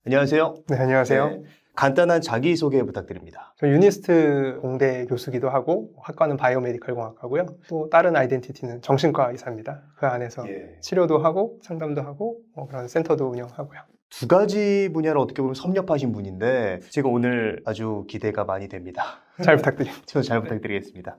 안녕하세요. 네, 안녕하세요. 네, 간단한 자기소개 부탁드립니다. 저 유니스트 공대 교수기도 하고 학과는 바이오메디컬 공학과고요. 또 다른 아이덴티티는 정신과 의사입니다. 그 안에서 치료도 하고 상담도 하고 그런 센터도 운영하고요. 두 가지 분야를 어떻게 보면 섭렵하신 분인데 제가 오늘 아주 기대가 많이 됩니다. 잘 부탁드립니다. 저 잘 부탁드리겠습니다.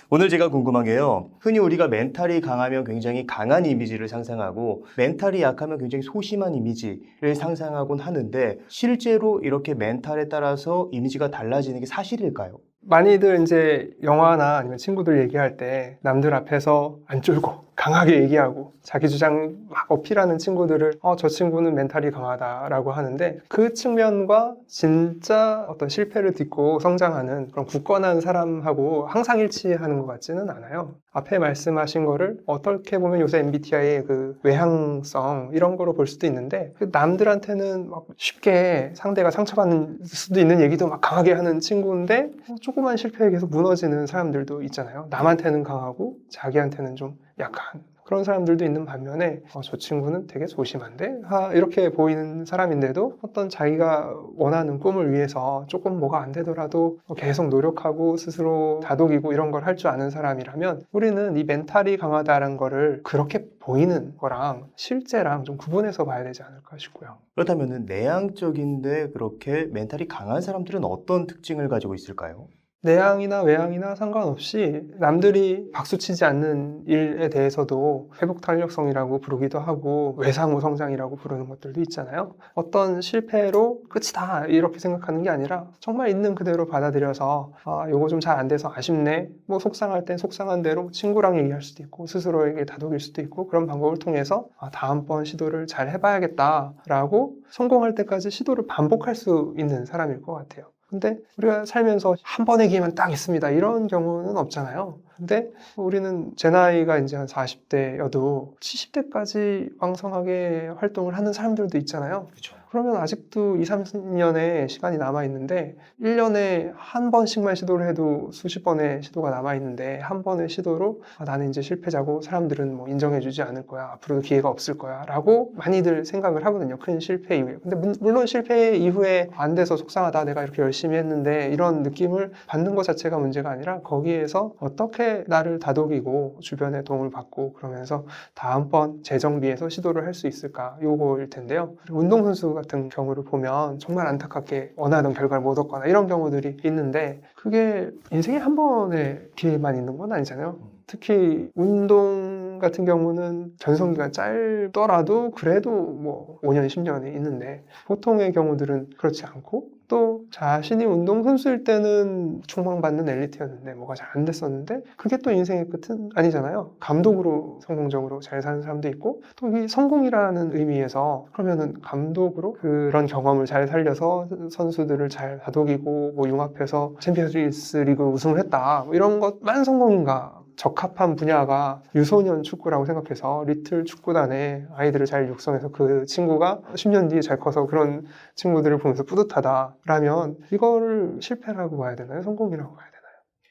오늘 제가 궁금한 게요. 흔히 우리가 멘탈이 강하면 굉장히 강한 이미지를 상상하고 멘탈이 약하면 굉장히 소심한 이미지를 상상하곤 하는데 실제로 이렇게 멘탈에 따라서 이미지가 달라지는 게 사실일까요? 많이들 이제 영화나 아니면 친구들 얘기할 때 남들 앞에서 안 쫄고 강하게 얘기하고 자기 주장 막 어필하는 친구들을 저 친구는 멘탈이 강하다라고 하는데 그 측면과 진짜 어떤 실패를 딛고 성장하는 그런 굳건한 사람하고 항상 일치하는 것 같지는 않아요. 앞에 말씀하신 거를 어떻게 보면 요새 MBTI의 그 외향성 이런 거로 볼 수도 있는데 남들한테는 막 쉽게 상대가 상처받는 수도 있는 얘기도 막 강하게 하는 친구인데 조그만 실패에 계속 무너지는 사람들도 있잖아요. 남한테는 강하고 자기한테는 좀 약한 그런 사람들도 있는 반면에 저 친구는 되게 소심한데? 이렇게 보이는 사람인데도 어떤 자기가 원하는 꿈을 위해서 조금 뭐가 안 되더라도 계속 노력하고 스스로 다독이고 이런 걸 할 줄 아는 사람이라면 우리는 이 멘탈이 강하다는 거를 그렇게 보이는 거랑 실제랑 좀 구분해서 봐야 되지 않을까 싶고요. 그렇다면 내향적인데 그렇게 멘탈이 강한 사람들은 어떤 특징을 가지고 있을까요? 내향이나 외향이나 상관없이 남들이 박수치지 않는 일에 대해서도 회복 탄력성이라고 부르기도 하고 외상후 성장이라고 부르는 것들도 있잖아요. 어떤 실패로 끝이다 이렇게 생각하는 게 아니라 정말 있는 그대로 받아들여서 요거 좀 잘 안 돼서 아쉽네. 뭐 속상할 땐 속상한 대로 친구랑 얘기할 수도 있고 스스로에게 다독일 수도 있고 그런 방법을 통해서 다음번 시도를 잘 해봐야겠다라고 성공할 때까지 시도를 반복할 수 있는 사람일 것 같아요. 근데 우리가 살면서 한 번의 기회만 딱 있습니다. 이런 경우는 없잖아요. 근데 우리는 제 나이가 이제 한 40대여도 70대까지 왕성하게 활동을 하는 사람들도 있잖아요. 그렇죠. 그러면 아직도 2, 30년의 시간이 남아있는데 1년에 한 번씩만 시도를 해도 수십 번의 시도가 남아있는데 한 번의 시도로 나는 이제 실패자고 사람들은 뭐 인정해주지 않을 거야. 앞으로도 기회가 없을 거야. 라고 많이들 생각을 하거든요. 큰 실패 이후에. 근데 물론 실패 이후에 안 돼서 속상하다. 내가 이렇게 열심히 했는데 이런 느낌을 받는 것 자체가 문제가 아니라 거기에서 어떻게 나를 다독이고 주변의 도움을 받고 그러면서 다음번 재정비해서 시도를 할 수 있을까 요거일 텐데요. 운동선수 같은 경우를 보면 정말 안타깝게 원하던 결과를 못 얻거나 이런 경우들이 있는데 그게 인생에 한 번의 기회만 있는 건 아니잖아요. 특히 운동 같은 경우는 전성기가 짧더라도 그래도 뭐 5년, 10년이 있는데 보통의 경우들은 그렇지 않고 또 자신이 운동선수일 때는 총망받는 엘리트였는데 뭐가 잘 안 됐었는데 그게 또 인생의 끝은 아니잖아요. 감독으로 성공적으로 잘 사는 사람도 있고 또 이 성공이라는 의미에서 그러면은 감독으로 그런 경험을 잘 살려서 선수들을 잘 다독이고 뭐 융합해서 챔피언스 리그 우승을 했다 뭐 이런 것만 성공인가? 적합한 분야가 유소년 축구라고 생각해서 리틀 축구단에 아이들을 잘 육성해서 그 친구가 10년 뒤에 잘 커서 그런 친구들을 보면서 뿌듯하다라면 이거를 실패라고 봐야 되나요? 성공이라고 봐야 되나요?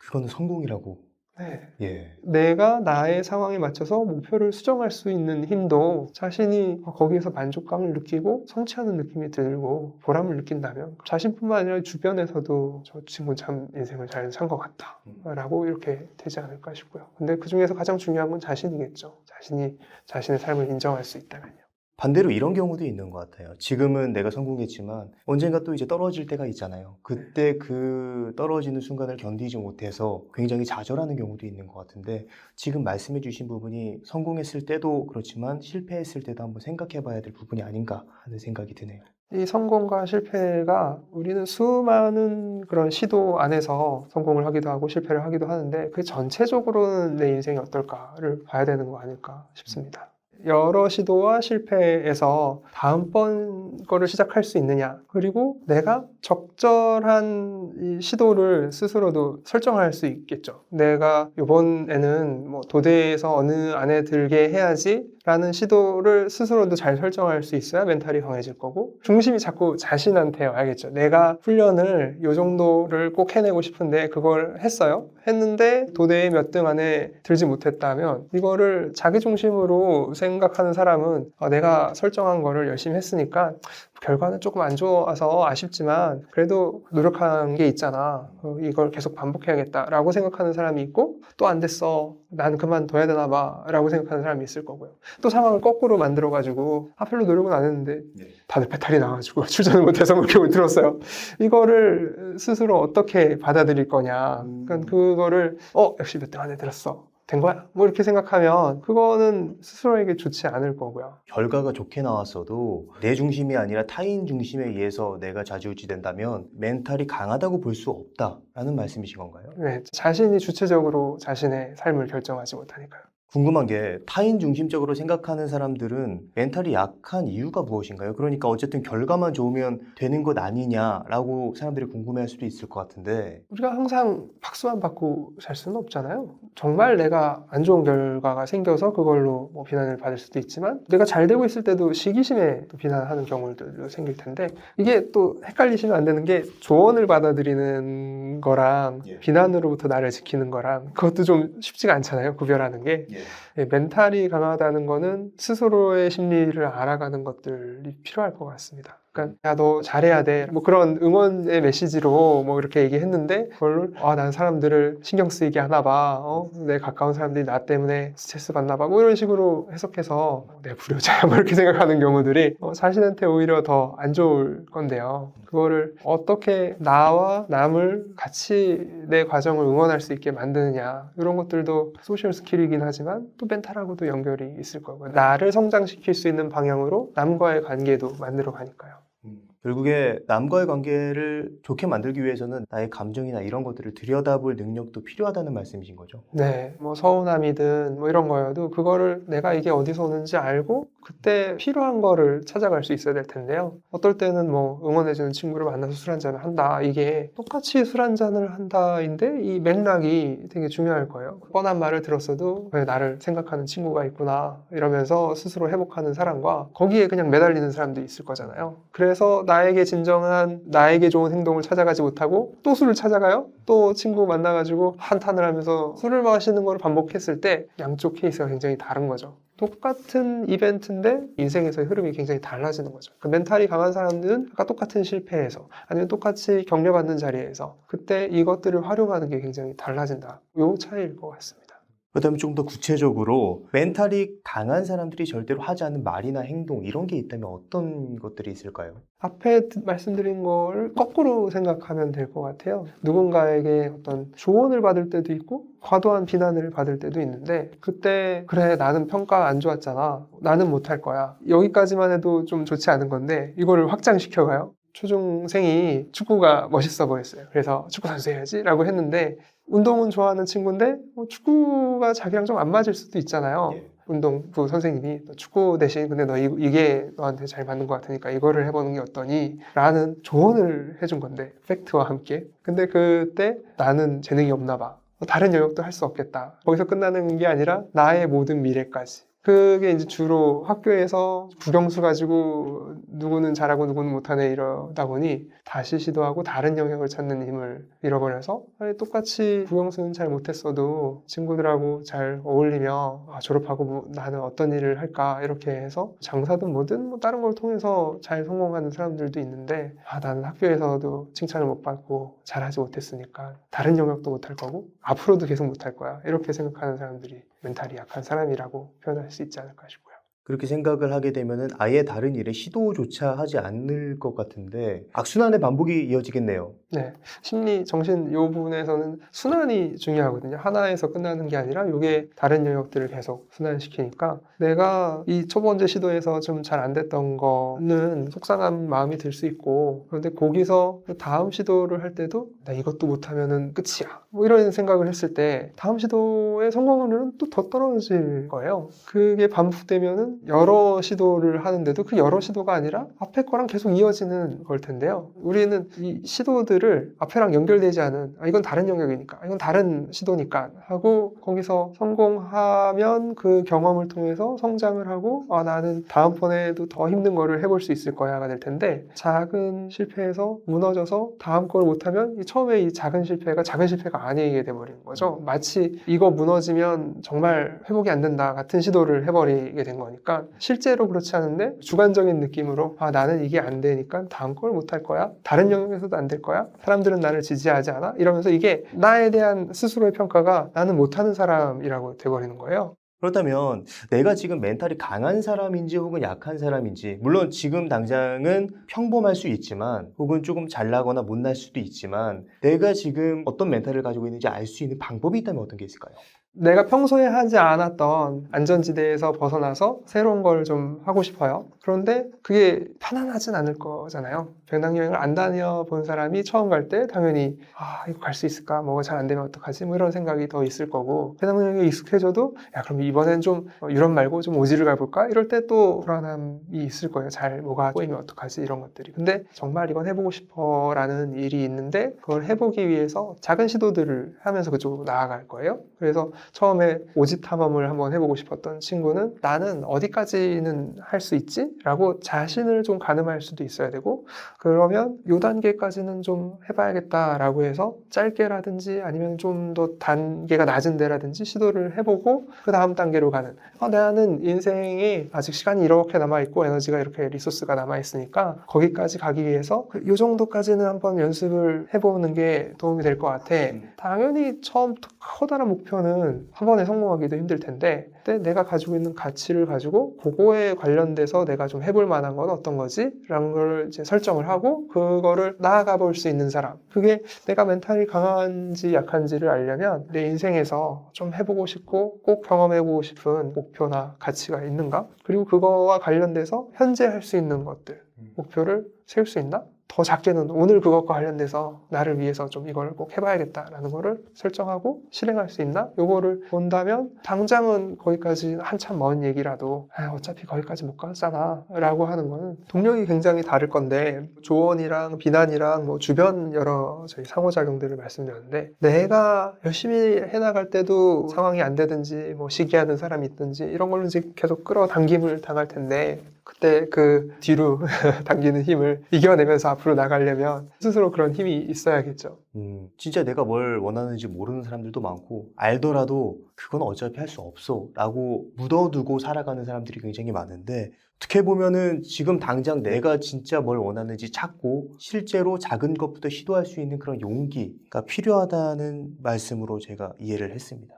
그거는 성공이라고. 네. 내가 나의 상황에 맞춰서 목표를 수정할 수 있는 힘도 자신이 거기에서 만족감을 느끼고 성취하는 느낌이 들고 보람을 느낀다면 자신뿐만 아니라 주변에서도 저 친구는 참 인생을 잘 산 것 같다 라고 이렇게 되지 않을까 싶고요. 근데 그 중에서 가장 중요한 건 자신이겠죠. 자신이 자신의 삶을 인정할 수 있다면요. 반대로 이런 경우도 있는 것 같아요. 지금은 내가 성공했지만 언젠가 또 이제 떨어질 때가 있잖아요. 그때 그 떨어지는 순간을 견디지 못해서 굉장히 좌절하는 경우도 있는 것 같은데 지금 말씀해 주신 부분이 성공했을 때도 그렇지만 실패했을 때도 한번 생각해 봐야 될 부분이 아닌가 하는 생각이 드네요. 이 성공과 실패가 우리는 수많은 그런 시도 안에서 성공을 하기도 하고 실패를 하기도 하는데 그 전체적으로는 내 인생이 어떨까를 봐야 되는 거 아닐까 싶습니다. 여러 시도와 실패에서 다음번 거를 시작할 수 있느냐 그리고 내가 적절한 이 시도를 스스로도 설정할 수 있겠죠. 내가 이번에는 뭐 도대에서 어느 안에 들게 해야지 라는 시도를 스스로도 잘 설정할 수 있어야 멘탈이 강해질 거고 중심이 자꾸 자신한테 와야겠죠. 내가 훈련을 이 정도를 꼭 해내고 싶은데 그걸 했어요. 했는데 도대에 몇 등 안에 들지 못했다면 이거를 자기 중심으로 생각하는 사람은 내가 설정한 거를 열심히 했으니까 결과는 조금 안 좋아서 아쉽지만 그래도 노력한 게 있잖아. 이걸 계속 반복해야겠다라고 생각하는 사람이 있고 또 안 됐어. 나는 그만둬야 되나 봐 라고 생각하는 사람이 있을 거고요. 또 상황을 거꾸로 만들어가지고 별로 노력은 안 했는데 다들 배탈이 나가지고 출전을 못해서 그렇게 못 들었어요. 이거를 스스로 어떻게 받아들일 거냐. 그러니까 그거를 역시 몇 등 안에 들었어. 된 거야? 뭐 이렇게 생각하면 그거는 스스로에게 좋지 않을 거고요. 결과가 좋게 나왔어도 내 중심이 아니라 타인 중심에 의해서 내가 좌지우지 된다면 멘탈이 강하다고 볼 수 없다라는 말씀이신 건가요? 네, 자신이 주체적으로 자신의 삶을 결정하지 못하니까요. 궁금한 게 타인 중심적으로 생각하는 사람들은 멘탈이 약한 이유가 무엇인가요? 그러니까 어쨌든 결과만 좋으면 되는 것 아니냐라고 사람들이 궁금해할 수도 있을 것 같은데 우리가 항상 박수만 받고 살 수는 없잖아요. 정말 내가 안 좋은 결과가 생겨서 그걸로 뭐 비난을 받을 수도 있지만 내가 잘 되고 있을 때도 시기심에 또 비난하는 경우들도 생길 텐데 이게 또 헷갈리시면 안 되는 게 조언을 받아들이는 거랑 비난으로부터 나를 지키는 거랑 그것도 좀 쉽지가 않잖아요. 구별하는 게. 멘탈이 강하다는 거는 스스로의 심리를 알아가는 것들이 필요할 것 같습니다. 그러니까 야, 너 잘해야 돼. 뭐 그런 응원의 메시지로 뭐 이렇게 얘기했는데 그걸로 난 사람들을 신경 쓰이게 하나 봐. 내 가까운 사람들이 나 때문에 스트레스 받나 봐. 뭐 이런 식으로 해석해서 내 불효자야 뭐 이렇게 생각하는 경우들이 자신한테 오히려 더 안 좋을 건데요. 그거를 어떻게 나와 남을 같이 내 과정을 응원할 수 있게 만드느냐 이런 것들도 소셜 스킬이긴 하지만 또 멘탈하고도 연결이 있을 거고요. 나를 성장시킬 수 있는 방향으로 남과의 관계도 만들어 가니까요. 결국에 남과의 관계를 좋게 만들기 위해서는 나의 감정이나 이런 것들을 들여다볼 능력도 필요하다는 말씀이신 거죠? 네, 뭐 서운함이든 뭐 이런 거여도 그거를 내가 이게 어디서 오는지 알고 그때 필요한 거를 찾아갈 수 있어야 될 텐데요. 어떨 때는 뭐 응원해주는 친구를 만나서 술 한잔을 한다. 이게 똑같이 술 한잔을 한다인데 이 맥락이 되게 중요할 거예요. 뻔한 말을 들었어도 왜 나를 생각하는 친구가 있구나 이러면서 스스로 회복하는 사람과 거기에 그냥 매달리는 사람도 있을 거잖아요. 그래서 나에게 진정한 나에게 좋은 행동을 찾아가지 못하고 또 술을 찾아가요. 또 친구 만나가지고 한탄을 하면서 술을 마시는 걸 반복했을 때 양쪽 케이스가 굉장히 다른 거죠. 똑같은 이벤트인데 인생에서의 흐름이 굉장히 달라지는 거죠. 그 멘탈이 강한 사람들은 아까 똑같은 실패에서 아니면 똑같이 격려받는 자리에서 그때 이것들을 활용하는 게 굉장히 달라진다. 요 차이일 것 같습니다. 그렇다면 좀 더 구체적으로 멘탈이 강한 사람들이 절대로 하지 않는 말이나 행동 이런 게 있다면 어떤 것들이 있을까요? 앞에 말씀드린 걸 거꾸로 생각하면 될 것 같아요. 누군가에게 어떤 조언을 받을 때도 있고 과도한 비난을 받을 때도 있는데 그때 그래 나는 평가 안 좋았잖아. 나는 못할 거야. 여기까지만 해도 좀 좋지 않은 건데 이거를 확장시켜가요. 초중생이 축구가 멋있어 보였어요. 그래서 축구 선수 해야지 라고 했는데 운동은 좋아하는 친구인데 축구가 자기랑 좀 안 맞을 수도 있잖아요. 운동부 선생님이 축구 대신 근데 너 이게 너한테 잘 맞는 것 같으니까 이거를 해보는 게 어떠니? 라는 조언을 해준 건데 팩트와 함께. 근데 그때 나는 재능이 없나 봐. 다른 영역도 할 수 없겠다. 거기서 끝나는 게 아니라 나의 모든 미래까지. 그게 이제 주로 학교에서 국영수 가지고 누구는 잘하고 누구는 못하네 이러다 보니 다시 시도하고 다른 영역을 찾는 힘을 잃어버려서 똑같이 국영수는 잘 못했어도 친구들하고 잘 어울리며 졸업하고 뭐 나는 어떤 일을 할까 이렇게 해서 장사든 뭐든 뭐 다른 걸 통해서 잘 성공하는 사람들도 있는데 나는 학교에서도 칭찬을 못 받고 잘하지 못했으니까 다른 영역도 못할 거고 앞으로도 계속 못할 거야 이렇게 생각하는 사람들이 멘탈이 약한 사람이라고 표현할 수 있지 않을까 싶고요. 그렇게 생각을 하게 되면은 아예 다른 일에 시도조차 하지 않을 것 같은데 악순환의 반복이 이어지겠네요. 네, 심리, 정신 이 부분에서는 순환이 중요하거든요. 하나에서 끝나는 게 아니라 이게 다른 영역들을 계속 순환시키니까 내가 이 첫 번째 시도에서 좀 잘 안 됐던 거는 속상한 마음이 들 수 있고 그런데 거기서 다음 시도를 할 때도 나 이것도 못하면은 끝이야. 뭐 이런 생각을 했을 때 다음 시도의 성공 확률은 또 더 떨어질 거예요. 그게 반복되면은 여러 시도를 하는데도 그 여러 시도가 아니라 앞에 거랑 계속 이어지는 걸 텐데요. 우리는 이 시도들을 앞에랑 연결되지 않은 이건 다른 영역이니까 이건 다른 시도니까 하고 거기서 성공하면 그 경험을 통해서 성장을 하고 나는 다음번에도 더 힘든 거를 해볼 수 있을 거야가 될 텐데 작은 실패에서 무너져서 다음 걸 못하면 처음에 이 작은 실패가 작은 실패가 아니게 돼버리는 거죠. 마치 이거 무너지면 정말 회복이 안 된다 같은 시도를 해버리게 된 거니까 보니까 실제로 그렇지 않은데 주관적인 느낌으로 나는 이게 안 되니까 다음 걸 못 할 거야. 다른 영역에서도 안 될 거야. 사람들은 나를 지지하지 않아. 이러면서 이게 나에 대한 스스로의 평가가 나는 못하는 사람이라고 돼버리는 거예요. 그렇다면 내가 지금 멘탈이 강한 사람인지 혹은 약한 사람인지, 물론 지금 당장은 평범할 수 있지만 혹은 조금 잘나거나 못날 수도 있지만 내가 지금 어떤 멘탈을 가지고 있는지 알 수 있는 방법이 있다면 어떤 게 있을까요? 내가 평소에 하지 않았던 안전지대에서 벗어나서 새로운 걸 좀 하고 싶어요. 그런데 그게 편안하진 않을 거잖아요. 배낭여행을 안 다녀본 사람이 처음 갈 때 당연히 이거 갈 수 있을까? 뭐가 잘 안 되면 어떡하지? 뭐 이런 생각이 더 있을 거고, 배낭여행에 익숙해져도 그럼 이번엔 좀 유럽 말고 좀 오지를 가볼까? 이럴 때 또 불안함이 있을 거예요. 잘 뭐가 꼬이면 어떡하지? 이런 것들이. 근데 정말 이건 해보고 싶어 라는 일이 있는데 그걸 해보기 위해서 작은 시도들을 하면서 그쪽으로 나아갈 거예요. 그래서 처음에 오지 탐험을 한번 해보고 싶었던 친구는 나는 어디까지는 할 수 있지? 라고 자신을 좀 가늠할 수도 있어야 되고, 그러면 요 단계까지는 좀 해봐야겠다라고 해서 짧게라든지 아니면 좀 더 단계가 낮은 데라든지 시도를 해보고 그 다음 단계로 가는, 나는 인생에 아직 시간이 이렇게 남아있고 에너지가 이렇게 리소스가 남아있으니까 거기까지 가기 위해서 요 정도까지는 한번 연습을 해보는 게 도움이 될 것 같아. 당연히 처음부터 커다란 목표는 한 번에 성공하기도 힘들 텐데, 그때 내가 가지고 있는 가치를 가지고 그거에 관련돼서 내가 좀 해볼 만한 건 어떤 거지? 라는 걸 이제 설정을 하고 그거를 나아가 볼 수 있는 사람. 그게 내가 멘탈이 강한지 약한지를 알려면 내 인생에서 좀 해보고 싶고 꼭 경험해보고 싶은 목표나 가치가 있는가? 그리고 그거와 관련돼서 현재 할 수 있는 것들, 목표를 세울 수 있나? 더 작게는 오늘 그것과 관련돼서 나를 위해서 좀 이걸 꼭 해봐야겠다라는 거를 설정하고 실행할 수 있나? 요거를 본다면 당장은 거기까지 한참 먼 얘기라도 어차피 거기까지 못 갔잖아 라고 하는 거는 동력이 굉장히 다를 건데, 조언이랑 비난이랑 뭐 주변 여러 저희 상호작용들을 말씀드렸는데, 내가 열심히 해나갈 때도 상황이 안 되든지 뭐 시기하는 사람이 있든지 이런 걸로 이제 계속 끌어당김을 당할 텐데, 그때 그 뒤로 당기는 힘을 이겨내면서 앞으로 나가려면 스스로 그런 힘이 있어야겠죠. 진짜 내가 뭘 원하는지 모르는 사람들도 많고, 알더라도 그건 어차피 할 수 없어 라고 묻어두고 살아가는 사람들이 굉장히 많은데, 어떻게 보면은 지금 당장 내가 진짜 뭘 원하는지 찾고 실제로 작은 것부터 시도할 수 있는 그런 용기가 필요하다는 말씀으로 제가 이해를 했습니다.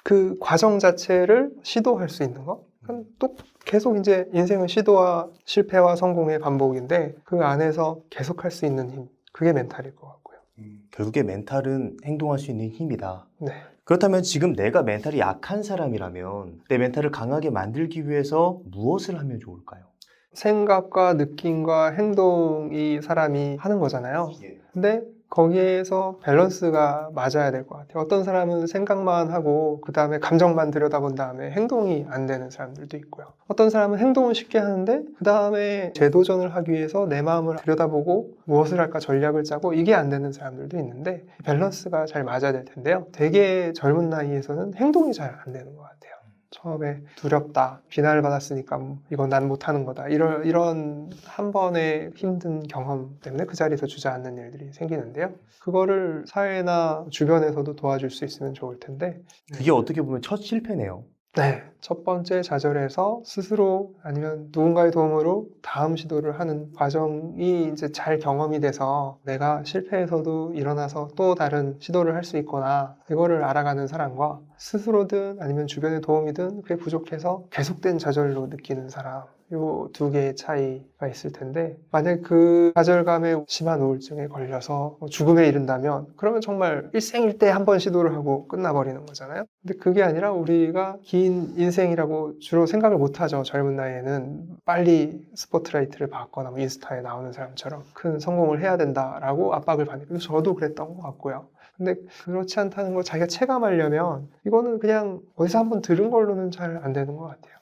그 과정 자체를 시도할 수 있는 거? 그럼 또 계속 이제 인생은 시도와 실패와 성공의 반복인데 그 안에서 계속 할 수 있는 힘, 그게 멘탈일 것 같고요. 결국에 멘탈은 행동할 수 있는 힘이다. 네. 그렇다면 지금 내가 멘탈이 약한 사람이라면 내 멘탈을 강하게 만들기 위해서 무엇을 하면 좋을까요? 생각과 느낌과 행동이 사람이 하는 거잖아요. 근데 거기에서 밸런스가 맞아야 될 것 같아요. 어떤 사람은 생각만 하고 그 다음에 감정만 들여다본 다음에 행동이 안 되는 사람들도 있고요. 어떤 사람은 행동은 쉽게 하는데 그 다음에 재도전을 하기 위해서 내 마음을 들여다보고 무엇을 할까 전략을 짜고 이게 안 되는 사람들도 있는데, 밸런스가 잘 맞아야 될 텐데요. 되게 젊은 나이에서는 행동이 잘 안 되는 것 같아요. 처음에 두렵다, 비난을 받았으니까 이건 난 못하는 거다, 이런 한 번의 힘든 경험 때문에 그 자리에서 주저앉는 일들이 생기는데요. 그거를 사회나 주변에서도 도와줄 수 있으면 좋을 텐데, 그게 어떻게 보면 첫 실패네요. 네, 첫 번째 좌절에서 스스로 아니면 누군가의 도움으로 다음 시도를 하는 과정이 이제 잘 경험이 돼서 내가 실패해서도 일어나서 또 다른 시도를 할 수 있구나, 이거를 알아가는 사람과 스스로든 아니면 주변의 도움이든 그게 부족해서 계속된 좌절로 느끼는 사람, 요 두 개의 차이가 있을 텐데, 만약 그 좌절감에 심한 우울증에 걸려서 죽음에 이른다면 그러면 정말 일생일대 한 번 시도를 하고 끝나버리는 거잖아요. 근데 그게 아니라 우리가 긴 인생이라고 주로 생각을 못하죠. 젊은 나이에는 빨리 스포트라이트를 받거나 뭐 인스타에 나오는 사람처럼 큰 성공을 해야 된다라고 압박을 받는, 저도 그랬던 것 같고요. 근데 그렇지 않다는 걸 자기가 체감하려면 이거는 그냥 어디서 한번 들은 걸로는 잘 안 되는 것 같아요.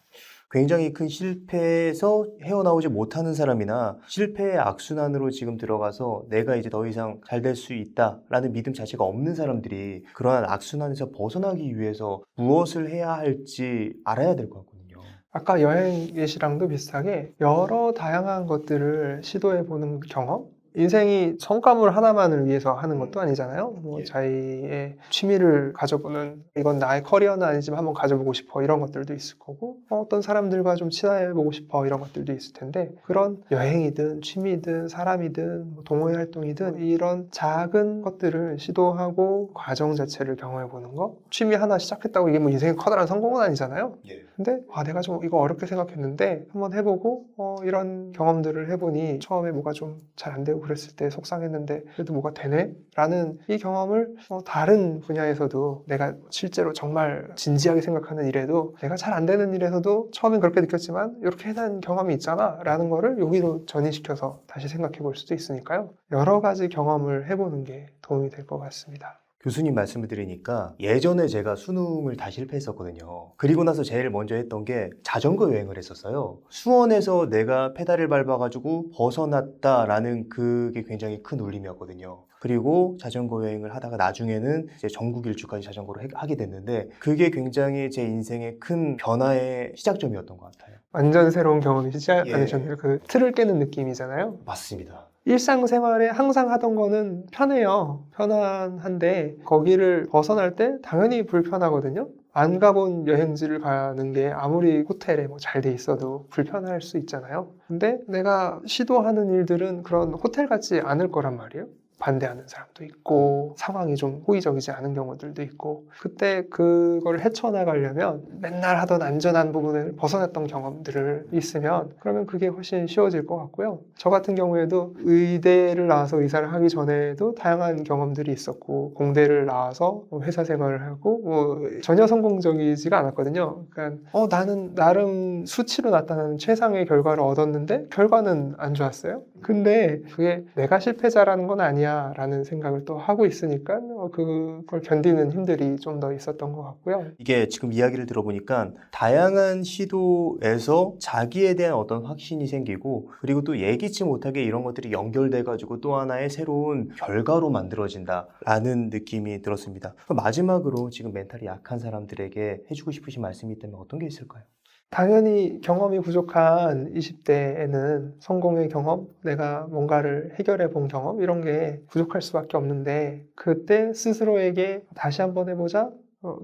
굉장히 큰 실패에서 헤어나오지 못하는 사람이나 실패의 악순환으로 지금 들어가서 내가 이제 더 이상 잘 될 수 있다라는 믿음 자체가 없는 사람들이 그러한 악순환에서 벗어나기 위해서 무엇을 해야 할지 알아야 될 것 같거든요. 아까 여행 예시랑도 비슷하게 여러 다양한 것들을 시도해보는 경험? 인생이 성과물 하나만을 위해서 하는 것도 아니잖아요. 뭐 예. 자기의 취미를 가져보는, 이건 나의 커리어는 아니지만 한번 가져보고 싶어, 이런 것들도 있을 거고, 어떤 사람들과 좀 친해보고 싶어, 이런 것들도 있을 텐데, 그런 여행이든 취미든 사람이든 뭐 동호회 활동이든 이런 작은 것들을 시도하고 과정 자체를 경험해보는 거. 취미 하나 시작했다고 이게 뭐 인생의 커다란 성공은 아니잖아요. 예. 근데 내가 좀 이거 어렵게 생각했는데 한번 해보고 이런 경험들을 해보니 처음에 뭐가 좀 잘 안 되고 그랬을 때 속상했는데 그래도 뭐가 되네? 라는 이 경험을 다른 분야에서도, 내가 실제로 정말 진지하게 생각하는 일에도, 내가 잘 안 되는 일에서도 처음엔 그렇게 느꼈지만 이렇게 해낸 경험이 있잖아 라는 거를 여기로 전이시켜서 다시 생각해 볼 수도 있으니까요. 여러 가지 경험을 해보는 게 도움이 될 것 같습니다. 교수님 말씀을 들으니까 예전에 제가 수능을 다 실패했었거든요. 그리고 나서 제일 먼저 했던 게 자전거 여행을 했었어요. 수원에서 내가 페달을 밟아가지고 벗어났다라는 그게 굉장히 큰 울림이었거든요. 그리고 자전거 여행을 하다가 나중에는 이제 전국 일주까지 자전거로 하게 됐는데 그게 굉장히 제 인생의 큰 변화의 시작점이었던 것 같아요. 완전 새로운 경험이시지 예. 않으셨나요? 그 틀을 깨는 느낌이잖아요. 맞습니다. 일상생활에 항상 하던 거는 편해요. 편안한데 거기를 벗어날 때 당연히 불편하거든요. 안 가본 여행지를 가는 게 아무리 호텔에 뭐 잘 돼 있어도 불편할 수 있잖아요. 근데 내가 시도하는 일들은 그런 호텔 같지 않을 거란 말이에요. 반대하는 사람도 있고 상황이 좀 호의적이지 않은 경우들도 있고, 그때 그걸 헤쳐나가려면 맨날 하던 안전한 부분을 벗어났던 경험들을 있으면 그러면 그게 훨씬 쉬워질 것 같고요. 저 같은 경우에도 의대를 나와서 의사를 하기 전에도 다양한 경험들이 있었고, 공대를 나와서 회사 생활을 하고 전혀 성공적이지가 않았거든요. 그러니까 나는 나름 수치로 나타나는 최상의 결과를 얻었는데 결과는 안 좋았어요. 근데 그게 내가 실패자라는 건 아니야 라는 생각을 또 하고 있으니까 그걸 견디는 힘들이 좀 더 있었던 것 같고요. 이게 지금 이야기를 들어보니까 다양한 시도에서 자기에 대한 어떤 확신이 생기고 그리고 또 예기치 못하게 이런 것들이 연결돼 가지고 또 하나의 새로운 결과로 만들어진다라는 느낌이 들었습니다. 마지막으로 지금 멘탈이 약한 사람들에게 해주고 싶으신 말씀이 있다면 어떤 게 있을까요? 당연히 경험이 부족한 20대에는 성공의 경험, 내가 뭔가를 해결해 본 경험, 이런 게 부족할 수밖에 없는데, 그때 스스로에게 다시 한번 해보자,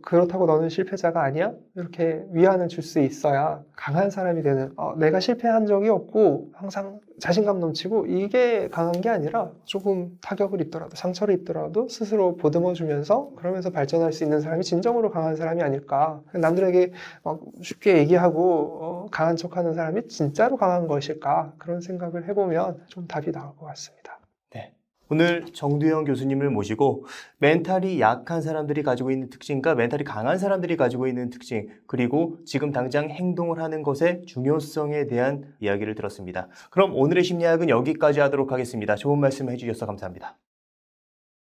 그렇다고 너는 실패자가 아니야? 이렇게 위안을 줄 수 있어야 강한 사람이 되는, 내가 실패한 적이 없고 항상 자신감 넘치고, 이게 강한 게 아니라 조금 타격을 입더라도 상처를 입더라도 스스로 보듬어 주면서 그러면서 발전할 수 있는 사람이 진정으로 강한 사람이 아닐까. 남들에게 쉽게 얘기하고 강한 척하는 사람이 진짜로 강한 것일까, 그런 생각을 해보면 좀 답이 나올 것 같습니다. 네. 오늘 정두영 교수님을 모시고 멘탈이 약한 사람들이 가지고 있는 특징과 멘탈이 강한 사람들이 가지고 있는 특징, 그리고 지금 당장 행동을 하는 것의 중요성에 대한 이야기를 들었습니다. 그럼 오늘의 심리학은 여기까지 하도록 하겠습니다. 좋은 말씀 해주셔서 감사합니다.